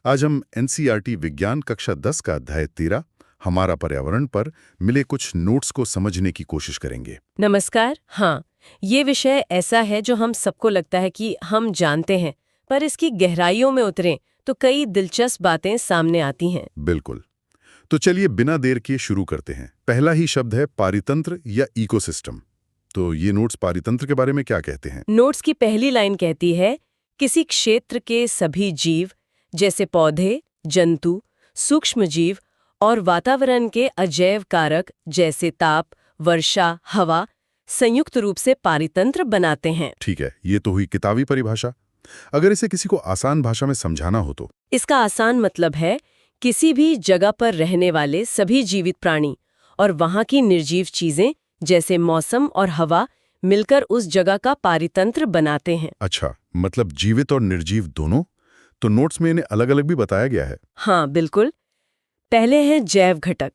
आज हम एनसीईआरटी विज्ञान कक्षा 10 का अध्याय 13 हमारा पर्यावरण पर मिले कुछ नोट्स को समझने की कोशिश करेंगे। नमस्कार। हाँ, ये विषय ऐसा है जो हम सबको लगता है कि हम जानते हैं, पर इसकी गहराइयों में उतरें तो कई दिलचस्प बातें सामने आती हैं। बिल्कुल। तो चलिए बिना देर किए शुरू करते हैं। पहला ही शब्द है पारितंत्र या इकोसिस्टम। तो ये नोट्स पारितंत्र के बारे में क्या कहते हैं? नोट्स की पहली लाइन कहती है, किसी क्षेत्र के सभी जीव जैसे पौधे, जंतु, सूक्ष्म जीव और वातावरण के अजैव कारक जैसे ताप, वर्षा, हवा संयुक्त रूप से पारितंत्र बनाते हैं। ठीक है, ये तो हुई किताबी परिभाषा। अगर इसे किसी को आसान भाषा में समझाना हो तो? इसका आसान मतलब है किसी भी जगह पर रहने वाले सभी जीवित प्राणी और वहाँ की निर्जीव चीजें जैसे मौसम और हवा मिलकर उस जगह का पारितंत्र बनाते हैं। अच्छा, मतलब जीवित और निर्जीव दोनों? तो नोट्स में इन्हें अलग-अलग भी बताया गया है। हाँ, बिल्कुल। पहले हैं जैव घटक।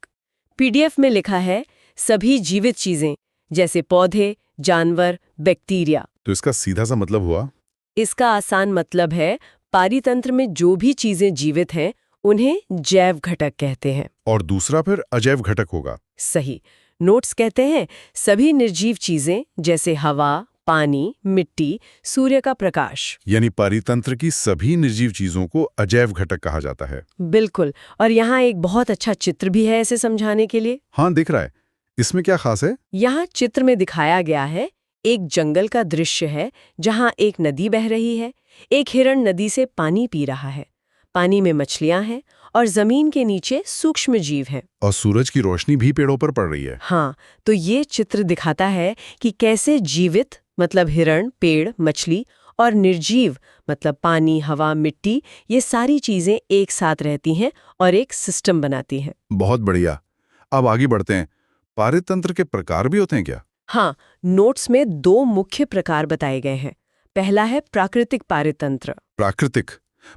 पीडीएफ में लिखा है सभी जीवित चीजें जैसे पौधे, जानवर, बैक्टीरिया। तो इसका सीधा सा मतलब हुआ? इसका आसान मतलब है पारितंत्र में जो भी चीजें जीवित हैं उन्हें जैव घटक कहते हैं। और दूसरा फिर अजैव घटक होगा। सही। नोट्स कहते हैं सभी निर्जीव चीजें जैसे हवा, पानी, मिट्टी, सूर्य का प्रकाश। यानी पारितंत्र की सभी निर्जीव चीजों को अजैव घटक कहा जाता है। बिल्कुल। और यहाँ एक बहुत अच्छा चित्र भी है इसे समझाने के लिए। हाँ, दिख रहा है। इसमें क्या खास है? यहाँ चित्र में दिखाया गया है एक जंगल का दृश्य है जहाँ एक नदी बह रही है। एक हिरण नदी से पानी पी रहा है। पानी में मछलियां हैं और जमीन के नीचे सूक्ष्म जीव हैं। और सूरज की रोशनी भी पेड़ों पर पड़ रही है। हाँ, तो ये चित्र दिखाता है कि कैसे जीवित मतलब हिरण, पेड़, मछली और निर्जीव मतलब पानी, हवा, मिट्टी, ये सारी चीजें एक साथ रहती हैं और एक सिस्टम बनाती हैं। बहुत बढ़िया। अब आगे बढ़ते हैं। पारितंत्र के प्रकार भी होते हैं क्या? हाँ, नोट्स में दो मुख्य प्रकार बताए गए हैं। पहला है प्राकृतिक पारितंत्र। प्राकृतिक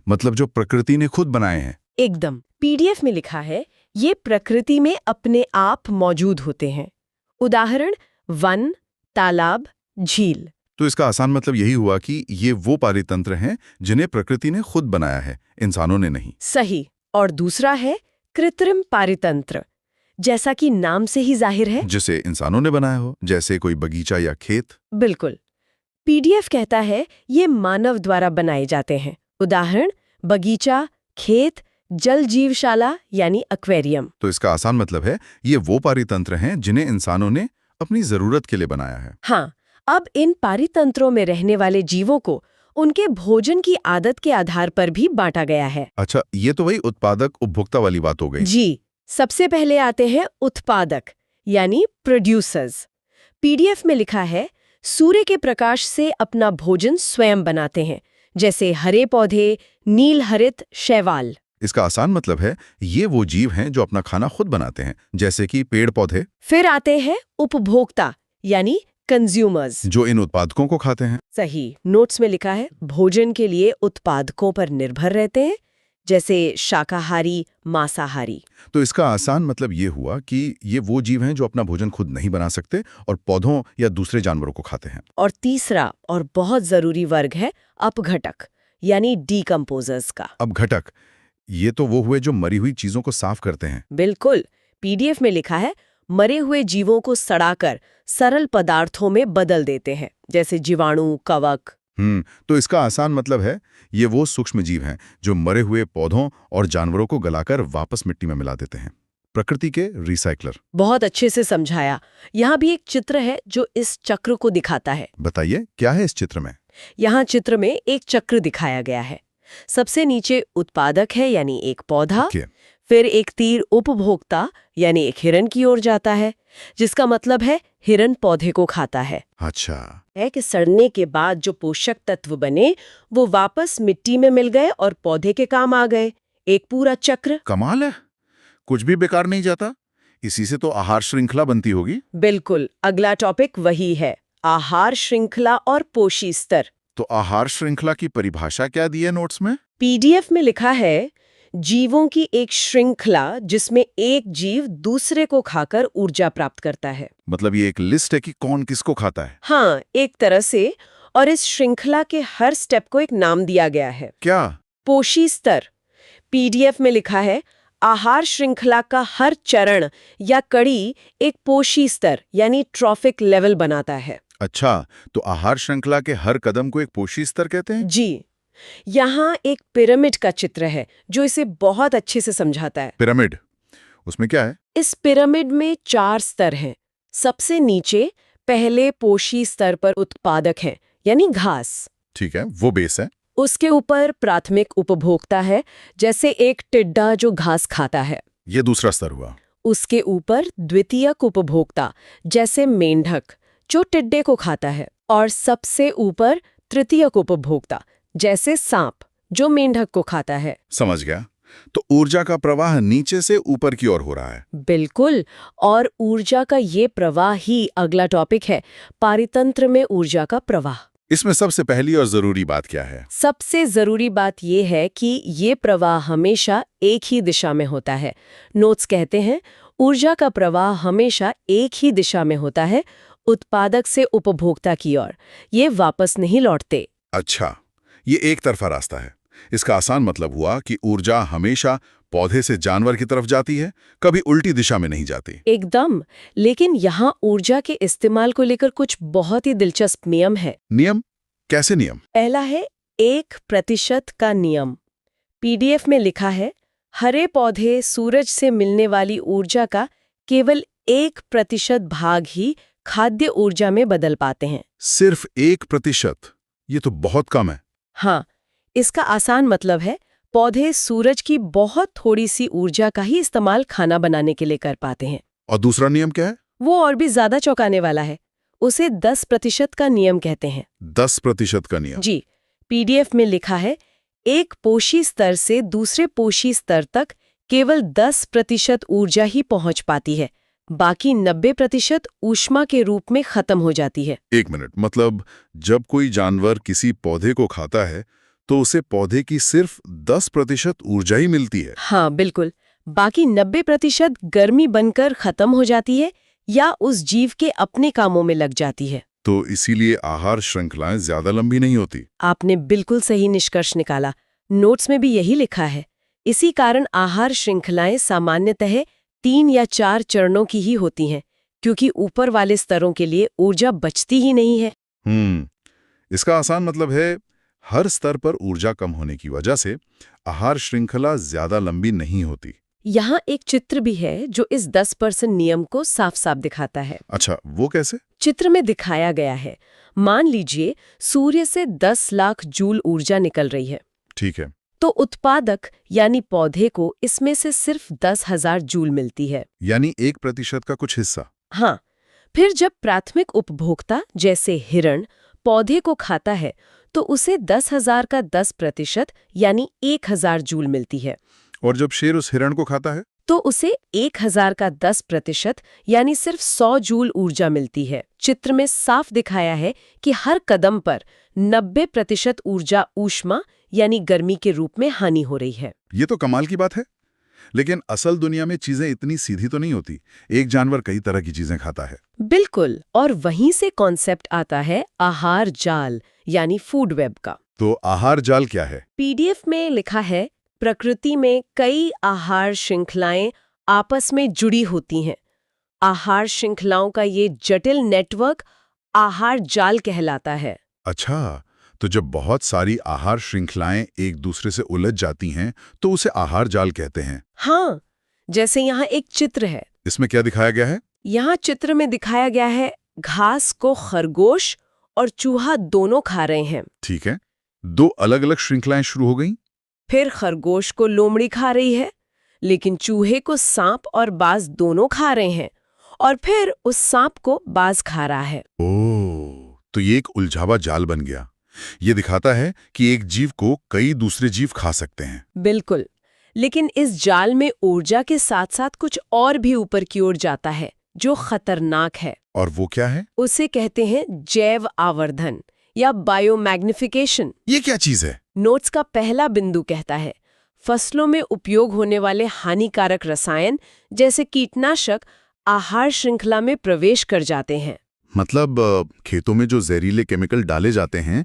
मतलब जो प्रकृति ने खुद बनाए हैं। एकदम। पीडीएफ में लिखा है ये प्रकृति में अपने आप मौजूद होते हैं। उदाहरण वन, तालाब, झील। तो इसका आसान मतलब यही हुआ कि ये वो पारितंत्र हैं जिन्हें प्रकृति ने खुद बनाया है, इंसानों ने नहीं। सही। और दूसरा है कृत्रिम पारितंत्र, जैसा कि नाम से ही जाहिर है, जिसे इंसानों ने बनाया हो, जैसे कोई बगीचा या खेत। बिल्कुल। पीडीएफ कहता है ये मानव द्वारा बनाए जाते हैं। उदाहरण बगीचा, खेत, जल जीवशाला यानी एक्वेरियम। तो इसका आसान मतलब है ये वो पारितंत्र हैं जिन्हें इंसानों ने अपनी जरूरत के लिए बनाया है। हाँ, अब इन पारितंत्रों में रहने वाले जीवों को उनके भोजन की आदत के आधार पर भी बांटा गया है। अच्छा, ये तो वही उत्पादक उपभोक्ता वाली बात हो गई। जी। सबसे पहले आते हैं उत्पादक यानी प्रोड्यूसर्स। पीडीएफ में लिखा है सूर्य के प्रकाश से अपना भोजन स्वयं बनाते हैं, जैसे हरे पौधे, नील हरित शैवाल। इसका आसान मतलब है ये वो जीव हैं जो अपना खाना खुद बनाते हैं, जैसे कि पेड़ पौधे। फिर आते हैं उपभोक्ता यानी कंज्यूमर्स, जो इन उत्पादकों को खाते हैं। सही। नोट्स में लिखा है भोजन के लिए उत्पादकों पर निर्भर रहते हैं, जैसे शाकाहारी, मांसाहारी। तो इसका आसान मतलब ये हुआ कि ये वो जीव हैं जो अपना भोजन खुद नहीं बना सकते और पौधों या दूसरे जानवरों को खाते हैं। और तीसरा और बहुत जरूरी वर्ग है अपघटक यानी डीकंपोजर्स का। अपघटक ये तो वो हुए जो मरी हुई चीजों को साफ करते हैं। बिल्कुल। पीडीएफ में लिखा है मरे हुए जीवों को सड़ाकर सरल पदार्थों में बदल देते हैं, जैसे जीवाणु, कवक। तो इसका आसान मतलब है ये वो सूक्ष्म जीव हैं जो मरे हुए पौधों और जानवरों को गलाकर वापस मिट्टी में मिला देते हैं। प्रकृति के रिसाइक्लर। बहुत अच्छे से समझाया। यहाँ भी एक चित्र है जो इस चक्र को दिखाता है। बताइए क्या है इस चित्र में? यहाँ चित्र में एक चक्र दिखाया गया है। सबसे नीचे उत्पादक है यानी एक पौधा। फिर एक तीर उपभोक्ता यानी एक हिरण की ओर जाता है, जिसका मतलब है हिरण पौधे को खाता है। अच्छा, है कि सड़ने के बाद जो पोषक तत्व बने वो वापस मिट्टी में मिल गए और पौधे के काम आ गए। एक पूरा चक्र। कमाल है, कुछ भी बेकार नहीं जाता। इसी से तो आहार श्रृंखला बनती होगी। बिल्कुल। अगला टॉपिक वही है, आहार श्रृंखला और पोषी स्तर। तो आहार श्रृंखला की परिभाषा क्या दी है नोट्स में? पीडीएफ में लिखा है जीवों की एक श्रृंखला जिसमें एक जीव दूसरे को खाकर ऊर्जा प्राप्त करता है। मतलब ये एक लिस्ट है कि कौन किसको खाता है? हाँ, एक तरह से। और इस श्रृंखला के हर स्टेप को एक नाम दिया गया है। क्या? पोषी स्तर। पीडीएफ में लिखा है, आहार श्रृंखला का हर चरण या कड़ी एक पोषी स्तर यानी ट्रॉफिक लेवल बनाता है। अच्छा, तो आहार श्रृंखला के हर कदम को एक पोषी स्तर कहते हैं? जी, यहाँ एक पिरामिड का चित्र है जो इसे बहुत अच्छे से समझाता है। पिरामिड, उसमें क्या है? इस पिरामिड में 4 स्तर हैं। सबसे नीचे पहले पोषी स्तर पर उत्पादक है यानी घास। ठीक है, वो बेस है। उसके ऊपर प्राथमिक उपभोक्ता है, जैसे एक टिड्डा जो घास खाता है। ये दूसरा स्तर हुआ। उसके ऊपर द्वितीयक उपभोक्ता, जैसे मेंढक जो टिड्डे को खाता है। और सबसे ऊपर तृतीयक उपभोक्ता, जैसे सांप जो मेंढक को खाता है। समझ गया। तो ऊर्जा का प्रवाह नीचे से ऊपर की ओर हो रहा है। बिल्कुल, और ऊर्जा का ये प्रवाह ही अगला टॉपिक है, पारितंत्र में ऊर्जा का प्रवाह। इसमें सबसे पहली और जरूरी बात क्या है? सबसे जरूरी बात यह है कि ये प्रवाह हमेशा एक ही दिशा में होता है। नोट्स कहते हैं, ऊर्जा का प्रवाह हमेशा एक ही दिशा में होता है, उत्पादक से उपभोक्ता की ओर। ये वापस नहीं लौटते। अच्छा, ये एक तरफा रास्ता है। इसका आसान मतलब हुआ कि ऊर्जा हमेशा पौधे से जानवर की तरफ जाती है, कभी उल्टी दिशा में नहीं जाती। एकदम, लेकिन यहाँ ऊर्जा के इस्तेमाल को लेकर कुछ बहुत ही दिलचस्प नियम है। नियम? कैसे नियम? पहला है 1% का नियम। पीडीएफ में लिखा है, हरे पौधे सूरज से मिलने वाली ऊर्जा का केवल 1% भाग ही खाद्य ऊर्जा में बदल पाते हैं। सिर्फ 1%? ये तो बहुत कम है। हाँ, इसका आसान मतलब है, पौधे सूरज की बहुत थोड़ी सी ऊर्जा का ही इस्तेमाल खाना बनाने के लिए कर पाते हैं। और दूसरा नियम क्या है? वो और भी ज्यादा चौंकाने वाला है। उसे 10% का नियम कहते हैं। 10% का नियम? जी, पीडीएफ में लिखा है, एक पोषी स्तर से दूसरे पोषी स्तर तक केवल 10% ऊर्जा ही पहुंच पाती है, बाकी 90% ऊष्मा के रूप में खत्म हो जाती है। एक मिनट, मतलब जब कोई जानवर किसी पौधे को खाता है तो उसे पौधे की सिर्फ 10% ऊर्जा ही मिलती है? हाँ बिल्कुल, बाकी 90% गर्मी बनकर खत्म हो जाती है या उस जीव के अपने कामों में लग जाती है। तो इसीलिए आहार श्रृंखलाएं ज्यादा लंबी नहीं होती। आपने बिल्कुल सही निष्कर्ष निकाला। नोट्स में भी यही लिखा है। इसी कारण आहार श्रृंखलाएं सामान्यतः 3 या 4 चरणों की ही होती हैं, क्योंकि ऊपर वाले स्तरों के लिए ऊर्जा बचती ही नहीं है। इसका आसान मतलब है, हर स्तर पर ऊर्जा कम होने की वजह से आहार श्रृंखला ज्यादा लंबी नहीं होती। यहाँ एक चित्र भी है जो इस 10% नियम को साफ साफ दिखाता है। अच्छा, वो कैसे? चित्र में दिखाया गया है, मान लीजिए सूर्य से 10 लाख जूल ऊर्जा निकल रही है। ठीक है। तो उत्पादक यानी पौधे को इसमें से सिर्फ 10,000 जूल मिलती है, यानी 1% का कुछ हिस्सा। हाँ, फिर जब प्राथमिक उपभोक्ता जैसे हिरण पौधे को खाता है तो उसे 10,000 का 10% यानी 1,000 जूल मिलती है। और जब शेर उस हिरण को खाता है तो उसे 1,000 का 10% यानी सिर्फ 100 जूल ऊर्जा मिलती है। चित्र में साफ दिखाया है कि हर कदम पर 90% ऊर्जा ऊष्मा यानी गर्मी के रूप में हानि हो रही है। ये तो कमाल की बात है। लेकिन असल दुनिया में चीजें इतनी सीधी तो नहीं होती। एक जानवर कई तरह की चीजें खाता है। बिल्कुल, और वहीं से कॉन्सेप्ट आता है आहार जाल यानी फूड वेब का। तो आहार जाल क्या है? पीडीएफ में लिखा है, प्रकृति में कई आहार श्रृंखलाएं आपस में जुड़ी होती हैं। आहार श्रृंखलाओं का ये जटिल नेटवर्क आहार जाल कहलाता है। अच्छा, तो जब बहुत सारी आहार श्रृंखलाएं एक दूसरे से उलझ जाती हैं तो उसे आहार जाल कहते हैं। हाँ, जैसे यहाँ एक चित्र है। इसमें क्या दिखाया गया है? यहाँ चित्र में दिखाया गया है, घास को खरगोश और चूहा दोनों खा रहे हैं। ठीक है, 2 अलग-अलग श्रृंखलाएं शुरू हो गईं। फिर खरगोश को लोमड़ी खा रही है, लेकिन चूहे को सांप और बाज दोनों खा रहे हैं, और फिर उस सांप को बाज खा रहा है। ओह, तो ये एक उलझावा जाल बन गया। ये दिखाता है कि एक जीव को कई दूसरे जीव खा सकते हैं। बिल्कुल, लेकिन इस जाल में ऊर्जा के साथ साथ कुछ और भी ऊपर की ओर जाता है जो खतरनाक है। और वो क्या है? उसे कहते हैं जैव आवर्धन या बायोमैग्निफिकेशन। ये क्या चीज है? नोट्स का पहला बिंदु कहता है, फसलों में उपयोग होने वाले हानिकारक रसायन जैसे कीटनाशक आहार श्रृंखला में प्रवेश कर जाते हैं। मतलब खेतों में जो जहरीले केमिकल डाले जाते हैं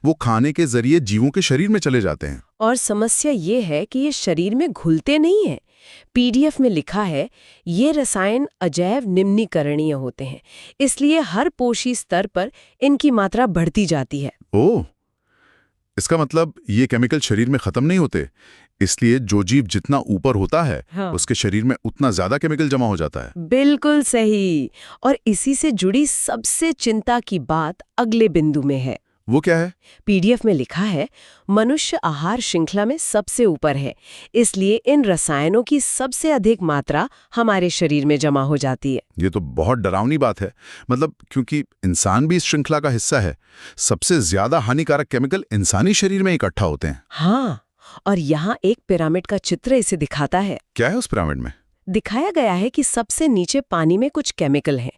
वो खाने के जरिए जीवों के शरीर में चले जाते हैं। और समस्या ये है कि ये शरीर में घुलते नहीं हैं। पीडीएफ में लिखा है ये रसायन अजैव निम्नीकरणीय होते हैं, इसलिए हर पोषी स्तर पर इनकी मात्रा बढ़ती जाती है। ओह, इसका मतलब ये केमिकल शरीर में खत्म नहीं होते, इसलिए जो जीव जितना ऊपर होता है उसके शरीर में उतना ज्यादा केमिकल जमा हो जाता है। बिल्कुल सही। और इसी से जुड़ी सबसे चिंता की बात अगले बिंदु में है। वो क्या है? पीडीएफ में लिखा है मनुष्य आहार श्रृंखला में सबसे ऊपर है, इसलिए इन रसायनों की सबसे अधिक मात्रा हमारे शरीर में जमा हो जाती है। ये तो बहुत डरावनी बात है। मतलब क्योंकि इंसान भी इस श्रृंखला का हिस्सा है, सबसे ज्यादा हानिकारक केमिकल इंसानी शरीर में इकट्ठा होते हैं। हाँ, और यहाँ एक पिरामिड का चित्र इसे दिखाता है। क्या है उस पिरामिड में? दिखाया गया है कि सबसे नीचे पानी में कुछ केमिकल हैं।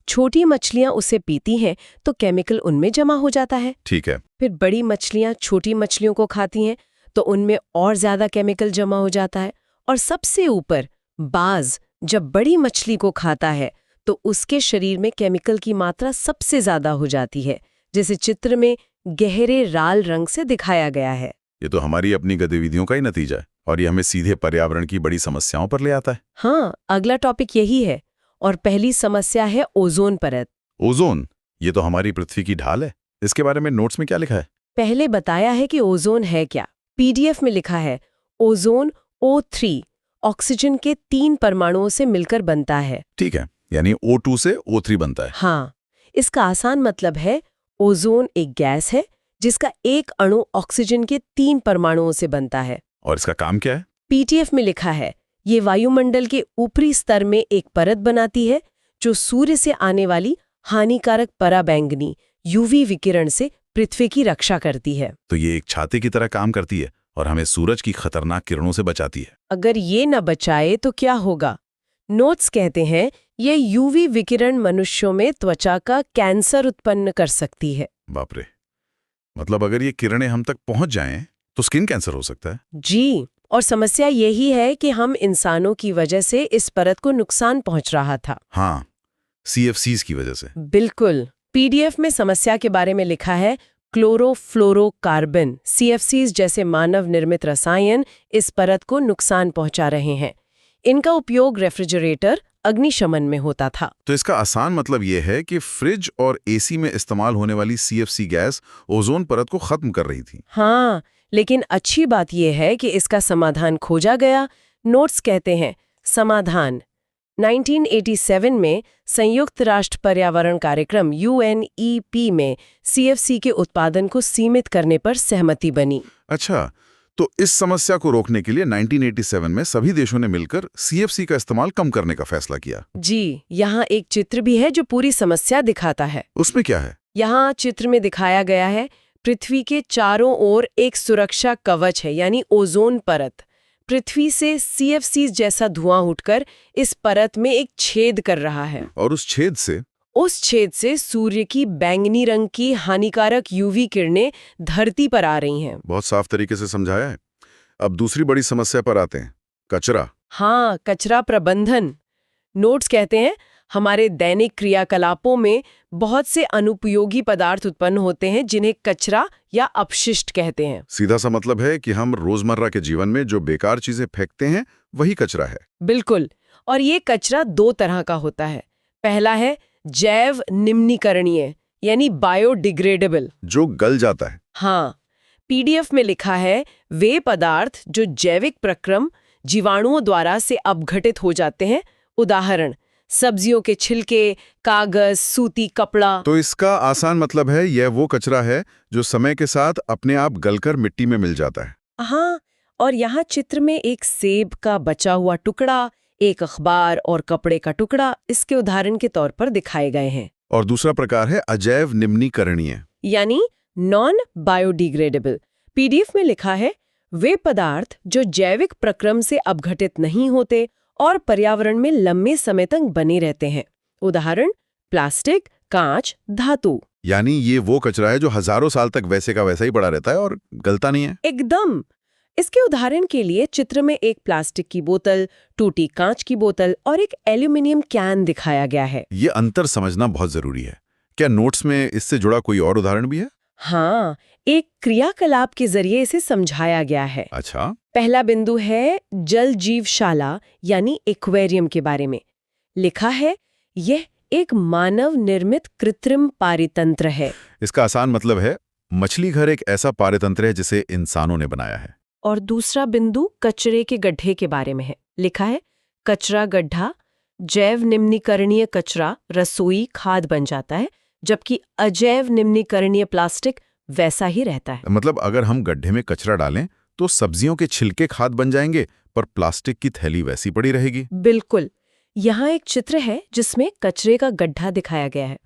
छोटी मछलियां उसे पीती हैं तो केमिकल उनमें जमा हो जाता है। ठीक है। फिर बड़ी मछलियां छोटी मछलियों को खाती हैं तो उनमें और ज्यादा केमिकल जमा हो जाता है। और सबसे ऊपर बाज जब बड़ी मछली को खाता है तो उसके शरीर में केमिकल की मात्रा सबसे ज्यादा हो जाती है, जैसे चित्र में गहरे लाल रंग से दिखाया गया है। ये तो हमारी अपनी गतिविधियों का ही नतीजा है और ये हमें सीधे पर्यावरण की बड़ी समस्याओं पर ले आता है। हाँ, अगला टॉपिक यही है और पहली समस्या है ओजोन परत। ओजोन, ये तो हमारी पृथ्वी की ढाल है। इसके बारे में नोट्स में क्या लिखा है? पहले बताया है कि ओजोन है क्या। पीडीएफ में लिखा है ओजोन O3 ऑक्सीजन के 3 परमाणुओं से मिलकर बनता है। ठीक है, यानी O2 से O3 बनता है। हाँ, इसका आसान मतलब है ओजोन एक गैस है जिसका एक अणु ऑक्सीजन के 3 परमाणुओं से बनता है। और इसका काम क्या है? पीडीएफ में लिखा है ये वायुमंडल के ऊपरी स्तर में एक परत बनाती है जो सूर्य से आने वाली हानिकारक पराबैंगनी यूवी विकिरण से पृथ्वी की रक्षा करती है। तो ये एक छाते की तरह काम करती है और हमें सूरज की खतरनाक किरणों से बचाती है। अगर ये न बचाए तो क्या होगा? नोट्स कहते हैं ये यूवी विकिरण मनुष्यों में त्वचा का कैंसर उत्पन्न कर सकती है। बाप रे, मतलब अगर ये किरणें हम तक पहुंच जाएं तो स्किन कैंसर हो सकता है। जी, और समस्या यही है कि हम इंसानों की वजह से इस परत को नुकसान पहुंच रहा था। हाँ, CFCs की वजह से। बिल्कुल। पीडीएफ में समस्या के बारे में लिखा है क्लोरोफ्लोरोकार्बन CFCs जैसे मानव निर्मित रसायन इस परत को नुकसान पहुंचा रहे हैं। इनका उपयोग रेफ्रिजरेटर अग्निशमन में होता था। तो इसका आसान मतलब ये है कि फ्रिज और AC में इस्तेमाल होने वाली CFC गैस ओजोन परत को खत्म कर रही थी। हाँ, लेकिन अच्छी बात यह है कि इसका समाधान खोजा गया। नोट्स कहते हैं समाधान 1987 में संयुक्त राष्ट्र पर्यावरण कार्यक्रम UNEP में CFC के उत्पादन को सीमित करने पर सहमति बनी। अच्छा, तो इस समस्या को रोकने के लिए 1987 में सभी देशों ने मिलकर CFC का इस्तेमाल कम करने का फैसला किया। जी, यहाँ एक चित्र भी है जो पूरी समस्या दिखाता है। उसमें क्या है? यहाँ चित्र में दिखाया गया है पृथ्वी के चारों ओर एक सुरक्षा कवच है, यानी ओजोन परत। पृथ्वी से CFC जैसा धुआं उठकर इस परत में एक छेद कर रहा है और उस छेद से सूर्य की बैंगनी रंग की हानिकारक यूवी किरणें धरती पर आ रही हैं। बहुत साफ तरीके से समझाया है। अब दूसरी बड़ी समस्या पर आते हैं, कचरा। हाँ, कचरा प्रबंधन। नोट्स कहते हैं हमारे दैनिक क्रियाकलापों में बहुत से अनुपयोगी पदार्थ उत्पन्न होते हैं जिन्हें कचरा या अपशिष्ट कहते हैं। सीधा सा मतलब है कि हम रोजमर्रा के जीवन में जो बेकार चीजें फेंकते हैं वही कचरा है। बिल्कुल। और ये कचरा 2 तरह का होता है। पहला है जैव निम्नीकरणीय यानी बायोडिग्रेडेबल, जो गल जाता है। हाँ, पीडीएफ में लिखा है वे पदार्थ जो जैविक प्रक्रम जीवाणुओं द्वारा से अपघटित हो जाते हैं। उदाहरण सब्जियों के छिलके, कागज, सूती कपड़ा। तो इसका आसान मतलब है यह वो कचरा है जो समय के साथ अपने आप गलकर मिट्टी में मिल जाता है। हाँ, और यहाँ चित्र में एक सेब का बचा हुआ टुकड़ा, एक अखबार और कपड़े का टुकड़ा इसके उदाहरण के तौर पर दिखाए गए हैं। और दूसरा प्रकार है अजैव निम्नीकरणीय यानी नॉन बायोडिग्रेडेबल। पीडीएफ में लिखा है वे पदार्थ जो जैविक प्रक्रम से अपघटित नहीं होते और पर्यावरण में लंबे समय तक बने रहते हैं। उदाहरण प्लास्टिक, कांच, धातु। यानी ये वो कचरा है जो हजारों साल तक वैसे का वैसा ही पड़ा रहता है और गलता नहीं है। एकदम। इसके उदाहरण के लिए चित्र में एक प्लास्टिक की बोतल, टूटी कांच की बोतल और एक एल्यूमिनियम कैन दिखाया गया है। ये अंतर समझना बहुत जरूरी है। क्या नोट्स में इससे जुड़ा कोई और उदाहरण भी है? हाँ, एक क्रियाकलाप के जरिए इसे समझाया गया है। अच्छा। पहला बिंदु है जल जीवशाला यानी एक्वेरियम के बारे में। लिखा है यह एक मानव निर्मित कृत्रिम पारितंत्र है। इसका आसान मतलब है मछली घर एक ऐसा पारितंत्र है जिसे इंसानों ने बनाया है। और दूसरा बिंदु कचरे के गड्ढे के बारे में है। लिखा है कचरा गड्ढा जैव निम्नीकरणीय कचरा रसोई खाद बन जाता है, जबकि अजैव निम्नीकरणीय प्लास्टिक वैसा ही रहता है। मतलब अगर हम गड्ढे में कचरा डालें तो सब्जियों के छिलके खाद बन जाएंगे, पर प्लास्टिक की थैली वैसी पड़ी रहेगी। बिल्कुल। यहाँ एक चित्र है जिसमें कचरे का गड्ढा दिखाया गया है।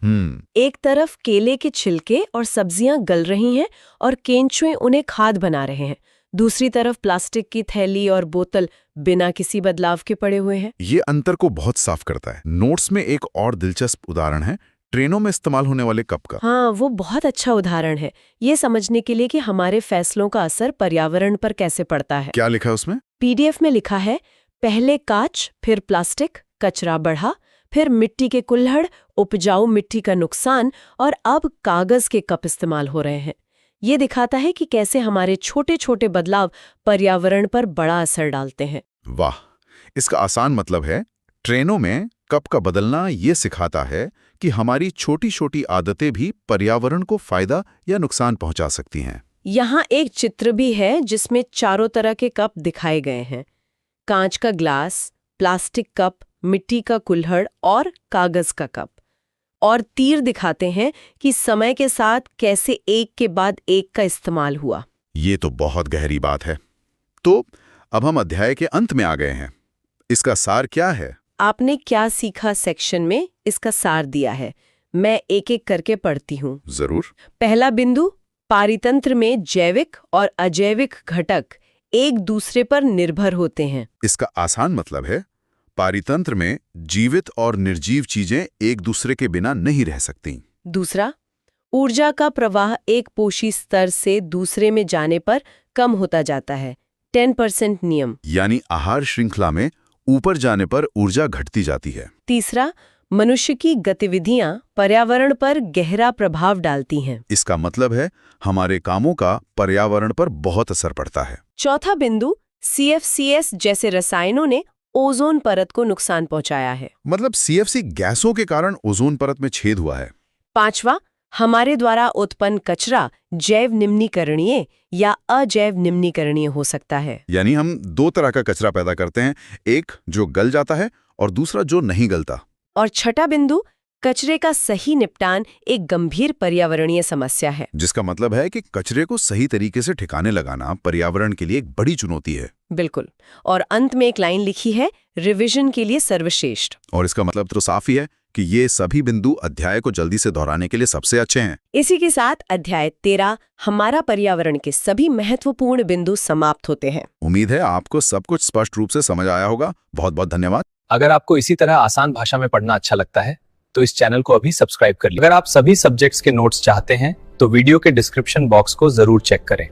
एक तरफ केले के छिलके और सब्जियां गल रही हैं और केंचुए उन्हें खाद बना रहे हैं। दूसरी तरफ प्लास्टिक की थैली और बोतल बिना किसी बदलाव के पड़े हुए हैं। ये अंतर को बहुत साफ करता है। नोट्स में एक और दिलचस्प उदाहरण है ट्रेनों में इस्तेमाल होने वाले कप का। हाँ, वो बहुत अच्छा उदाहरण है ये समझने के लिए कि हमारे फैसलों का असर पर्यावरण पर कैसे पड़ता है। क्या लिखा है उसमें? पीडीएफ में लिखा है पहले कांच, फिर प्लास्टिक, कचरा बढ़ा, फिर मिट्टी के कुल्हड़, उपजाऊ मिट्टी का नुकसान और अब कागज के कप इस्तेमाल हो रहे हैं। ये दिखाता है कि कैसे हमारे छोटे छोटे बदलाव पर्यावरण पर बड़ा असर डालते हैं। वाह, इसका आसान मतलब है ट्रेनों में कप का बदलना ये सिखाता है कि हमारी छोटी छोटी आदतें भी पर्यावरण को फायदा या नुकसान पहुंचा सकती हैं। यहाँ एक चित्र भी है जिसमें चारों तरह के कप दिखाए गए हैं। कांच का ग्लास, प्लास्टिक कप, मिट्टी का कुल्हड़ और कागज का कप। और तीर दिखाते हैं कि समय के साथ कैसे एक के बाद एक का इस्तेमाल हुआ। ये तो बहुत गहरी बात है। तो अब हम अध्याय के अंत में आ गए हैं। इसका सार क्या है? आपने क्या सीखा सेक्शन में इसका सार दिया है। मैं एक एक करके पढ़ती हूँ। जरूर। पहला बिंदु, पारितंत्र में जैविक और अजैविक घटक एक दूसरे पर निर्भर होते हैं। इसका आसान मतलब है पारितंत्र में जीवित और निर्जीव चीजें एक दूसरे के बिना नहीं रह सकती। दूसरा, ऊर्जा का प्रवाह एक पोषी स्तर से दूसरे में जाने पर कम होता जाता है। 10% नियम, यानी आहार श्रृंखला में ऊपर जाने पर ऊर्जा घटती जाती है। तीसरा, मनुष्य की गतिविधियां पर्यावरण पर गहरा प्रभाव डालती हैं। इसका मतलब है हमारे कामों का पर्यावरण पर बहुत असर पड़ता है। चौथा बिंदु, CFCs जैसे रसायनों ने ओजोन परत को नुकसान पहुंचाया है। मतलब CFC गैसों के कारण ओजोन परत में छेद हुआ है। पांचवा, हमारे द्वारा उत्पन्न कचरा जैव निम्नीकरणीय या अजैव निम्नीकरणीय हो सकता है। यानी हम दो तरह का कचरा पैदा करते हैं, एक जो गल जाता है और दूसरा जो नहीं गलता। और छठा बिंदु, कचरे का सही निपटान एक गंभीर पर्यावरणीय समस्या है। जिसका मतलब है कि कचरे को सही तरीके से ठिकाने लगाना पर्यावरण के लिए एक बड़ी चुनौती है। बिल्कुल। और अंत में एक लाइन लिखी है, रिवीजन के लिए सर्वश्रेष्ठ। और इसका मतलब तो साफ ही है कि ये सभी बिंदु अध्याय को जल्दी से दोहराने के लिए सबसे अच्छे हैं। इसी के साथ अध्याय 13 हमारा पर्यावरण के सभी महत्वपूर्ण बिंदु समाप्त होते हैं। उम्मीद है आपको सब कुछ स्पष्ट रूप से समझ आया होगा। बहुत बहुत धन्यवाद। अगर आपको इसी तरह आसान भाषा में पढ़ना अच्छा लगता है तो इस चैनल को अभी सब्सक्राइब कर लीजिए। अगर आप सभी सब्जेक्ट्स के नोट्स चाहते हैं तो वीडियो के डिस्क्रिप्शन बॉक्स को जरूर चेक करें।